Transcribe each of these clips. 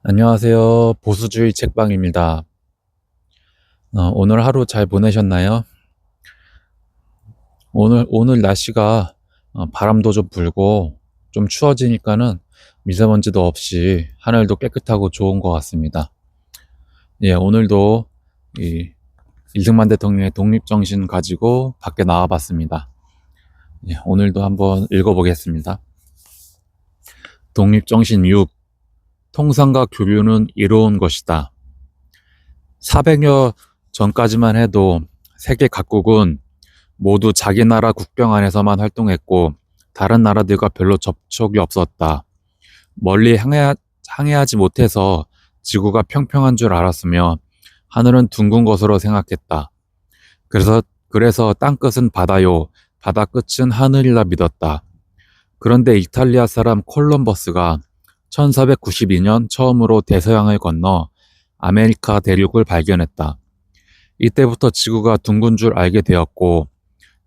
안녕하세요. 보수주의 책방입니다. 오늘 하루 잘 보내셨나요? 오늘 날씨가 바람도 좀 불고 좀 추워지니까는 미세먼지도 없이 하늘도 깨끗하고 좋은 것 같습니다. 예, 오늘도 이 이승만 대통령의 독립정신 가지고 밖에 나와봤습니다. 예, 오늘도 한번 읽어보겠습니다. 독립정신 6. 통상과 교류는 이로운 것이다. 400여 전까지만 해도 세계 각국은 모두 자기 나라 국경 안에서만 활동했고 다른 나라들과 별로 접촉이 없었다. 멀리 항해하지 못해서 지구가 평평한 줄 알았으며 하늘은 둥근 것으로 생각했다. 그래서 땅끝은 바다요, 바다 끝은 하늘이라 믿었다. 그런데 이탈리아 사람 콜럼버스가 1492년 처음으로 대서양을 건너 아메리카 대륙을 발견했다. 이때부터 지구가 둥근 줄 알게 되었고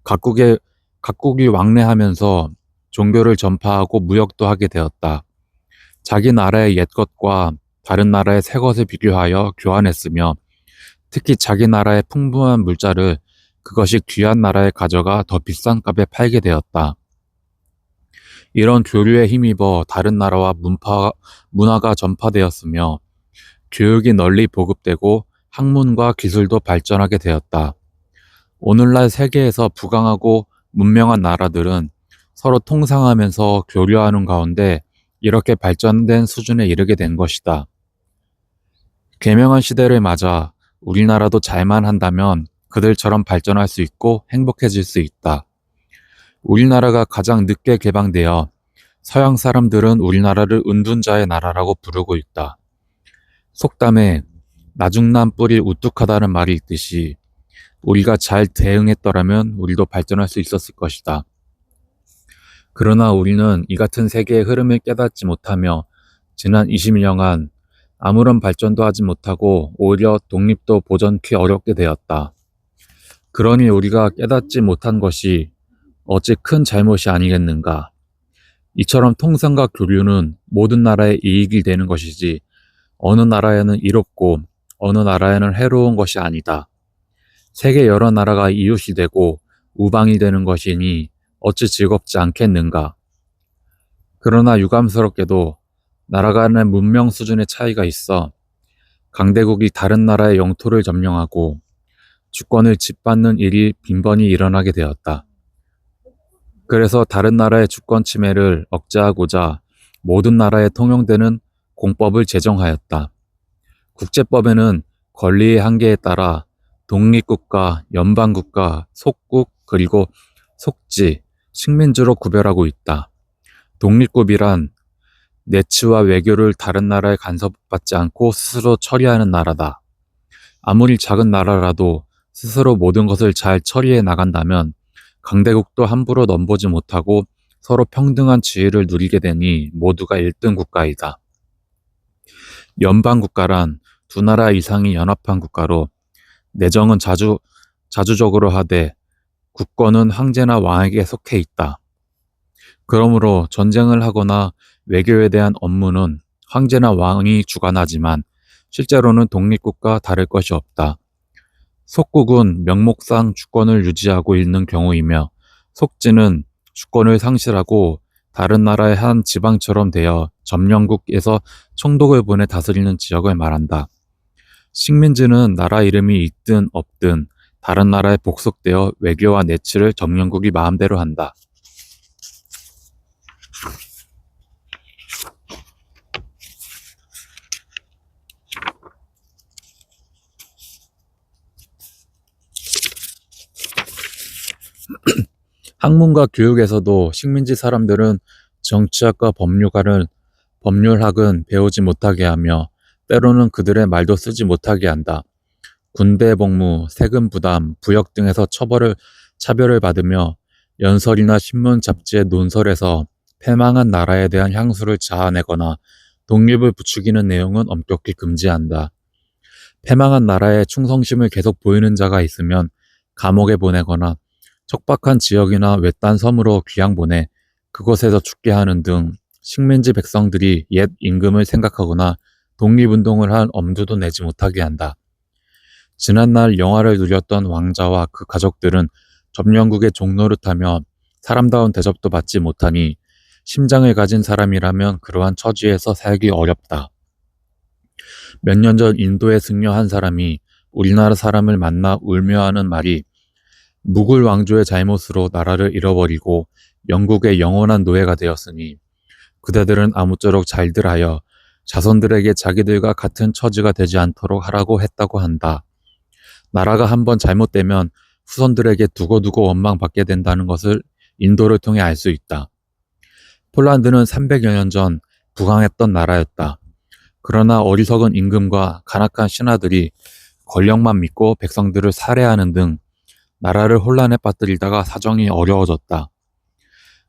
각국이 왕래하면서 종교를 전파하고 무역도 하게 되었다. 자기 나라의 옛것과 다른 나라의 새것을 비교하여 교환했으며 특히 자기 나라의 풍부한 물자를 그것이 귀한 나라에 가져가 더 비싼 값에 팔게 되었다. 이런 교류에 힘입어 다른 나라와 문화가 전파되었으며 교육이 널리 보급되고 학문과 기술도 발전하게 되었다. 오늘날 세계에서 부강하고 문명한 나라들은 서로 통상하면서 교류하는 가운데 이렇게 발전된 수준에 이르게 된 것이다. 개명한 시대를 맞아 우리나라도 잘만 한다면 그들처럼 발전할 수 있고 행복해질 수 있다. 우리나라가 가장 늦게 개방되어 서양 사람들은 우리나라를 은둔자의 나라라고 부르고 있다. 속담에 나중남 뿔이 우뚝하다는 말이 있듯이 우리가 잘 대응했더라면 우리도 발전할 수 있었을 것이다. 그러나 우리는 이 같은 세계의 흐름을 깨닫지 못하며 지난 20년간 아무런 발전도 하지 못하고 오히려 독립도 보전키 어렵게 되었다. 그러니 우리가 깨닫지 못한 것이 어찌 큰 잘못이 아니겠는가. 이처럼 통상과 교류는 모든 나라의 이익이 되는 것이지 어느 나라에는 이롭고 어느 나라에는 해로운 것이 아니다. 세계 여러 나라가 이웃이 되고 우방이 되는 것이니 어찌 즐겁지 않겠는가. 그러나 유감스럽게도 나라 간의 문명 수준의 차이가 있어 강대국이 다른 나라의 영토를 점령하고 주권을 짓밟는 일이 빈번히 일어나게 되었다. 그래서 다른 나라의 주권 침해를 억제하고자 모든 나라에 통용되는 공법을 제정하였다. 국제법에는 권리의 한계에 따라 독립국가, 연방국가, 속국, 그리고 속지, 식민지로 구별하고 있다. 독립국이란 내치와 외교를 다른 나라에 간섭받지 않고 스스로 처리하는 나라다. 아무리 작은 나라라도 스스로 모든 것을 잘 처리해 나간다면 강대국도 함부로 넘보지 못하고 서로 평등한 지위를 누리게 되니 모두가 1등 국가이다. 연방국가란 두 나라 이상이 연합한 국가로 내정은 자주적으로 하되 국권은 황제나 왕에게 속해 있다. 그러므로 전쟁을 하거나 외교에 대한 업무는 황제나 왕이 주관하지만 실제로는 독립국과 다를 것이 없다. 속국은 명목상 주권을 유지하고 있는 경우이며 속지는 주권을 상실하고 다른 나라의 한 지방처럼 되어 점령국에서 총독을 보내 다스리는 지역을 말한다. 식민지는 나라 이름이 있든 없든 다른 나라에 복속되어 외교와 내치를 점령국이 마음대로 한다. 학문과 교육에서도 식민지 사람들은 정치학과 법률학은 배우지 못하게 하며 때로는 그들의 말도 쓰지 못하게 한다. 군대 복무, 세금 부담, 부역 등에서 차별을 받으며 연설이나 신문 잡지의 논설에서 패망한 나라에 대한 향수를 자아내거나 독립을 부추기는 내용은 엄격히 금지한다. 패망한 나라에 충성심을 계속 보이는 자가 있으면 감옥에 보내거나 척박한 지역이나 외딴 섬으로 귀양 보내 그곳에서 죽게 하는 등 식민지 백성들이 옛 임금을 생각하거나 독립운동을 한 엄두도 내지 못하게 한다. 지난날 영화를 누렸던 왕자와 그 가족들은 점령국의 종노릇하며 사람다운 대접도 받지 못하니 심장을 가진 사람이라면 그러한 처지에서 살기 어렵다. 몇 년 전 인도의 승려 한 사람이 우리나라 사람을 만나 울며 하는 말이 무굴 왕조의 잘못으로 나라를 잃어버리고 영국의 영원한 노예가 되었으니 그대들은 아무쪼록 잘들 하여 자손들에게 자기들과 같은 처지가 되지 않도록 하라고 했다고 한다. 나라가 한번 잘못되면 후손들에게 두고두고 원망받게 된다는 것을 인도를 통해 알 수 있다. 폴란드는 300여 년 전 부강했던 나라였다. 그러나 어리석은 임금과 간악한 신하들이 권력만 믿고 백성들을 살해하는 등 나라를 혼란에 빠뜨리다가 사정이 어려워졌다.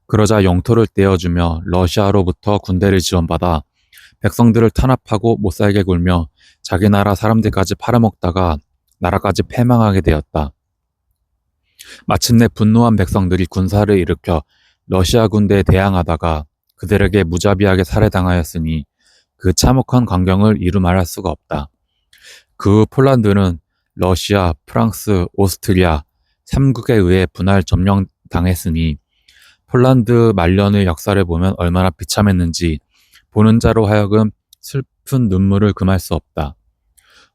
그러자 영토를 떼어주며 러시아로부터 군대를 지원받아 백성들을 탄압하고 못살게 굴며 자기 나라 사람들까지 팔아먹다가 나라까지 패망하게 되었다. 마침내 분노한 백성들이 군사를 일으켜 러시아 군대에 대항하다가 그들에게 무자비하게 살해당하였으니 그 참혹한 광경을 이루 말할 수가 없다. 그 후 폴란드는 러시아, 프랑스, 오스트리아 3국에 의해 분할 점령당했으니 폴란드 말년의 역사를 보면 얼마나 비참했는지 보는 자로 하여금 슬픈 눈물을 금할 수 없다.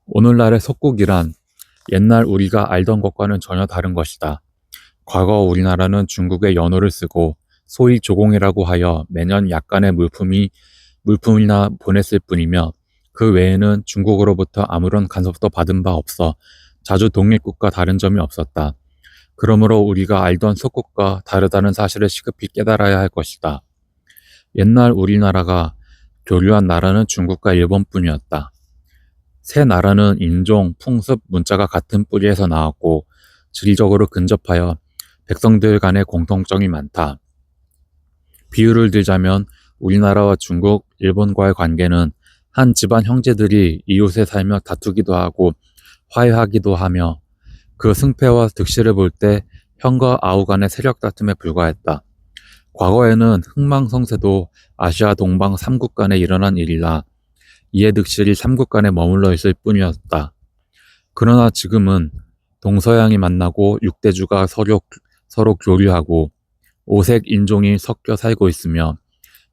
오늘날의 속국이란 옛날 우리가 알던 것과는 전혀 다른 것이다. 과거 우리나라는 중국의 연호를 쓰고 소위 조공이라고 하여 매년 약간의 물품이나 보냈을 뿐이며 그 외에는 중국으로부터 아무런 간섭도 받은 바 없어 자주 독립국과 다른 점이 없었다. 그러므로 우리가 알던 속국과 다르다는 사실을 시급히 깨달아야 할 것이다. 옛날 우리나라가 교류한 나라는 중국과 일본뿐이었다. 세 나라는 인종, 풍습, 문자가 같은 뿌리에서 나왔고 지리적으로 근접하여 백성들 간의 공통점이 많다. 비유를 들자면 우리나라와 중국, 일본과의 관계는 한 집안 형제들이 이웃에 살며 다투기도 하고 화해하기도 하며 그 승패와 득실을 볼 때 형과 아우 간의 세력 다툼에 불과했다. 과거에는 흥망성쇠도 아시아 동방 3국 간에 일어난 일이라 이해 득실이 3국 간에 머물러 있을 뿐이었다. 그러나 지금은 동서양이 만나고 6대주가 서로 교류하고 5색 인종이 섞여 살고 있으며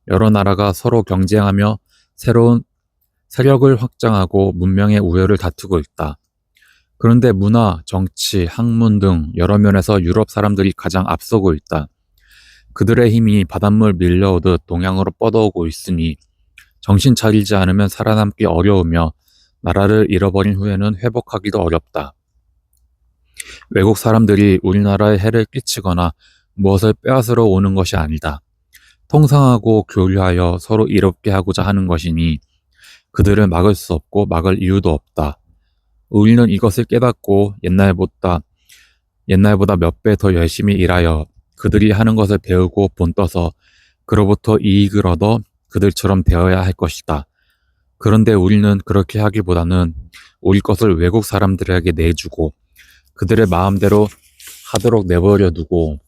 여러 나라가 서로 경쟁하며 새로운 세력을 확장하고 문명의 우열을 다투고 있다. 그런데 문화, 정치, 학문 등 여러 면에서 유럽 사람들이 가장 앞서고 있다. 그들의 힘이 바닷물 밀려오듯 동양으로 뻗어오고 있으니 정신 차리지 않으면 살아남기 어려우며 나라를 잃어버린 후에는 회복하기도 어렵다. 외국 사람들이 우리나라에 해를 끼치거나 무엇을 빼앗으러 오는 것이 아니다. 통상하고 교류하여 서로 이롭게 하고자 하는 것이니 그들을 막을 수 없고 막을 이유도 없다. 우리는 이것을 깨닫고 옛날보다 몇 배 더 열심히 일하여 그들이 하는 것을 배우고 본떠서 그로부터 이익을 얻어 그들처럼 되어야 할 것이다. 그런데 우리는 그렇게 하기보다는 우리 것을 외국 사람들에게 내주고 그들의 마음대로 하도록 내버려 두고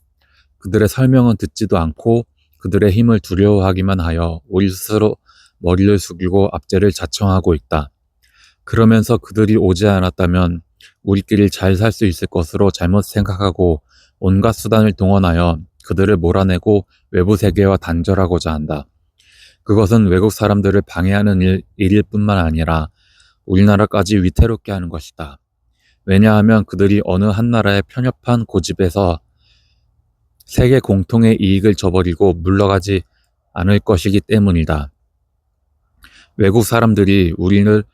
그들의 설명은 듣지도 않고 그들의 힘을 두려워하기만 하여 우리 스스로 머리를 숙이고 압제를 자청하고 있다. 그러면서 그들이 오지 않았다면 우리끼리 잘 살 수 있을 것으로 잘못 생각하고 온갖 수단을 동원하여 그들을 몰아내고 외부 세계와 단절하고자 한다. 그것은 외국 사람들을 방해하는 일일 뿐만 아니라 우리나라까지 위태롭게 하는 것이다. 왜냐하면 그들이 어느 한 나라의 편협한 고집에서 세계 공통의 이익을 저버리고 물러가지 않을 것이기 때문이다. 외국 사람들이 우리를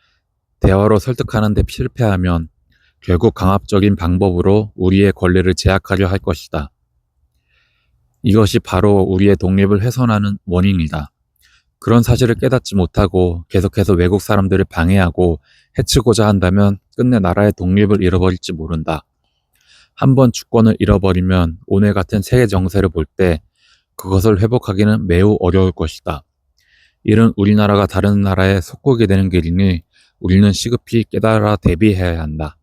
대화로 설득하는 데 실패하면 결국 강압적인 방법으로 우리의 권리를 제약하려 할 것이다. 이것이 바로 우리의 독립을 훼손하는 원인이다. 그런 사실을 깨닫지 못하고 계속해서 외국 사람들을 방해하고 해치고자 한다면 끝내 나라의 독립을 잃어버릴지 모른다. 한번 주권을 잃어버리면 오늘 같은 세계 정세를 볼 때 그것을 회복하기는 매우 어려울 것이다. 이는 우리나라가 다른 나라의 속국이 되는 길이니 우리는 시급히 깨달아 대비해야 한다.